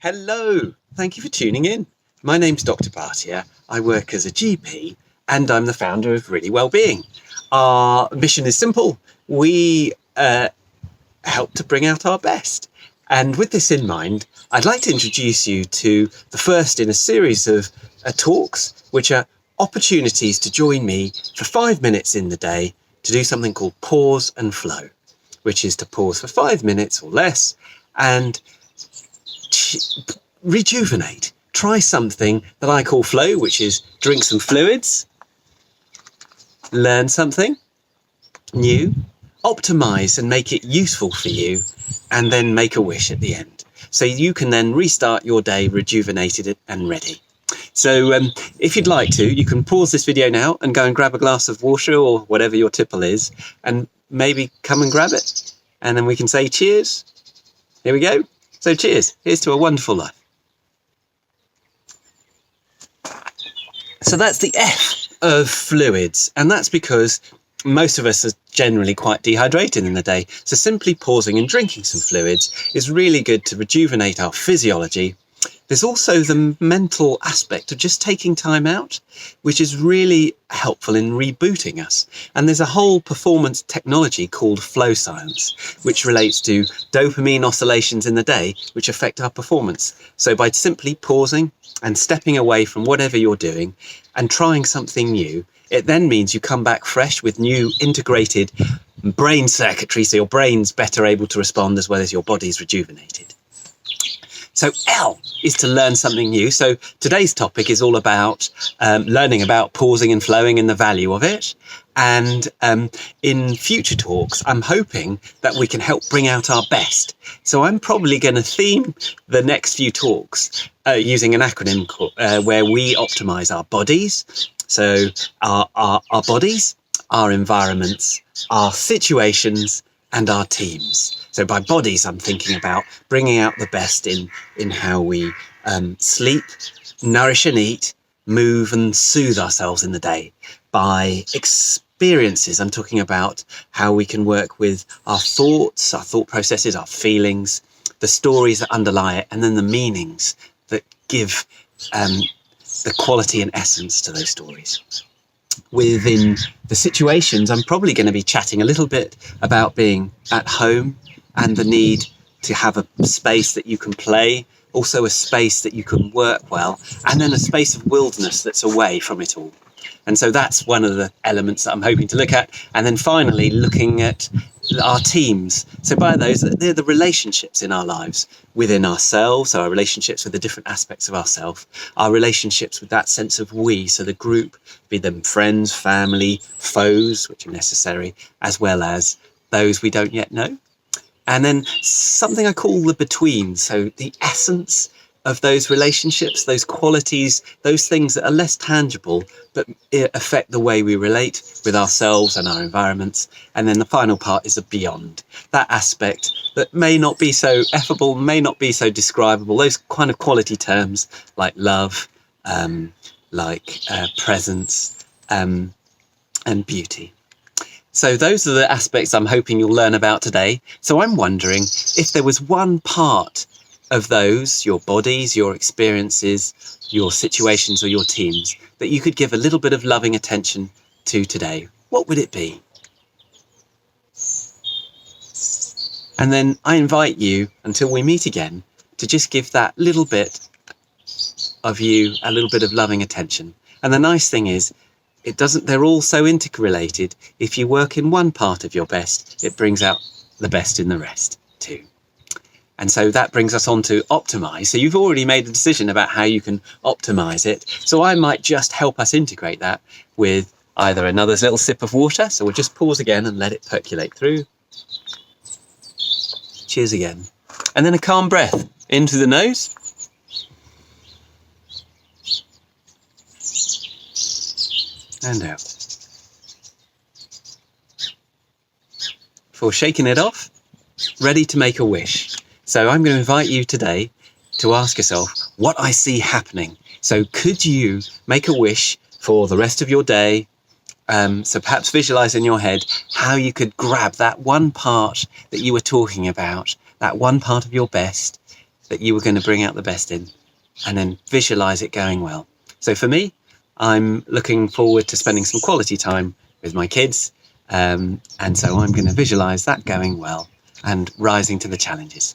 Hello, thank you for tuning in. My name's Dr. Bhatia. I work as a GP and I'm the founder of Really Wellbeing. Our mission is simple. We help to bring out our best. And with this in mind, I'd like to introduce you to the first in a series of talks, which are opportunities to join me for 5 minutes in the day to do something called pause and flow, which is to pause for 5 minutes or less and rejuvenate. Try something that I call flow, which is drink some fluids, learn something new, optimize and make it useful for you, and then make a wish at the end. So you can then restart your day rejuvenated and ready. So if you'd like to, you can pause this video now and go and grab a glass of water or whatever your tipple is, and maybe come and grab it. And then we can say cheers. Here we go. So cheers. Here's to a wonderful life. So that's the F of fluids. And that's because most of us are generally quite dehydrated in the day. So simply pausing and drinking some fluids is really good to rejuvenate our physiology. There's also the mental aspect of just taking time out, which is really helpful in rebooting us. And there's a whole performance technology called flow science, which relates to dopamine oscillations in the day, which affect our performance. So by simply pausing and stepping away from whatever you're doing and trying something new, it then means you come back fresh with new integrated brain circuitry, so your brain's better able to respond as well as your body's rejuvenated. So L is to learn something new. So today's topic is all about learning about pausing and flowing and the value of it. And in future talks, I'm hoping that we can help bring out our best. So I'm probably going to theme the next few talks using an acronym where we optimize our bodies. So our bodies, our environments, our situations, and our teams. So by bodies, I'm thinking about bringing out the best in how we sleep, nourish and eat, move and soothe ourselves in the day. By experiences, I'm talking about how we can work with our thoughts, our thought processes, our feelings, the stories that underlie it, and then the meanings that give the quality and essence to those stories. Within the situations, I'm probably going to be chatting a little bit about being at home and the need to have a space that you can play, also a space that you can work well, and then a space of wilderness that's away from it all. And so that's one of the elements that I'm hoping to look at. And then finally, looking at our teams. So by those, they're the relationships in our lives within ourselves, our relationships with the different aspects of ourselves, our relationships with that sense of we, so the group, be them friends, family, foes, which are necessary, as well as those we don't yet know. And then something I call the between, so the essence of those relationships, those qualities, those things that are less tangible, but affect the way we relate with ourselves and our environments. And then the final part is the beyond, that aspect that may not be so effable, may not be so describable, those kind of quality terms like love, presence, and beauty. So those are the aspects I'm hoping you'll learn about today. So I'm wondering if there was one part of those, your bodies, your experiences, your situations or your teams, that you could give a little bit of loving attention to today. What would it be? And then I invite you, until we meet again, to just give that little bit of you a little bit of loving attention. And the nice thing is, they're all so interrelated. If you work in one part of your best, it brings out the best in the rest too. And so that brings us on to optimize. So you've already made a decision about how you can optimize it. So I might just help us integrate that with either another little sip of water. So we'll just pause again and let it percolate through. Cheers again. And then a calm breath into the nose. And out. Before shaking it off, ready to make a wish. So I'm going to invite you today to ask yourself what I see happening. So could you make a wish for the rest of your day? So perhaps visualize in your head how you could grab that one part that you were talking about, that one part of your best that you were going to bring out the best in, and then visualize it going well. So for me, I'm looking forward to spending some quality time with my kids. And so I'm going to visualize that going well and rising to the challenges.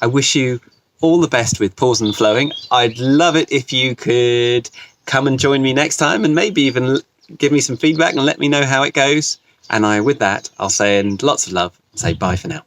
I wish you all the best with Pause and Flowing. I'd love it if you could come and join me next time, and maybe even give me some feedback and let me know how it goes. And with that, I'll say, and lots of love, say bye for now.